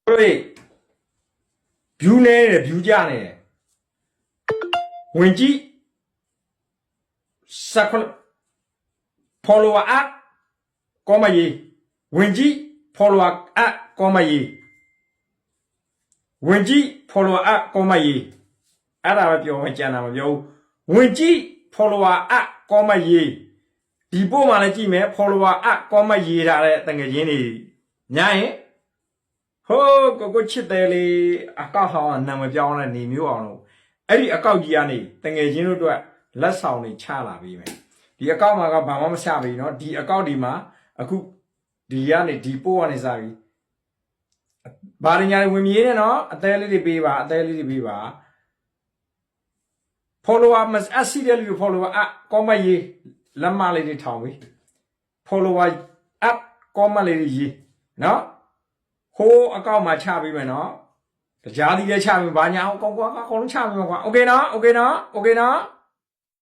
对，view 呢，view 价呢，ဝင်ကြည့်19 follower ကောမကြီးဝင်ကြည့် follower ကောမကြီးဝင်ကြည့် follower ကောမကြီးအဲ့ဒါပဲပြောမှကြံတာမပြောဘူးဝင်ကြည့် follower ကောမကြီးဒီပို့မှလည်းကြည့်မယ် follower ကောမကြီးထားတဲ့တငယ်ချင်းတွေညာရင်ဟိုးကိုချစ်တယ်လေအကောက်ဟောင်းနာမည်ပြောင်းတဲ့နေမျိုးအောင်လို့အဲ့ဒီအကောက်ကြီးကနေတငယ်ချင်းတို့အတွက်လက်ဆောင်တွေချလာပြီးမယ်ဒီအကောက်မှာကဘာမှမချဘူးเนาะဒီအကောက်ဒီမှာအခုဒီကနေဒီပို့ကနေစပြီးဘာရညာဝင်မြေးနေเนาะအသေးလေးတွေပေးပါအသေးလေးတွေပေးပါ follower မအစီတယ်လူ follower ကောမရေးလက်မလေးတွေထောင်ပြီ followerကောမလေးတွေရေးเนาะဟိုးအကောက်မှာချပေးမယ်เนาะတရားဒီလည်းချပေးဘာညာအကောင်ကွာအကောင်လုံးချပေးမှာကွာโอเคเนาะโอเคเนาะโอเคเนาะ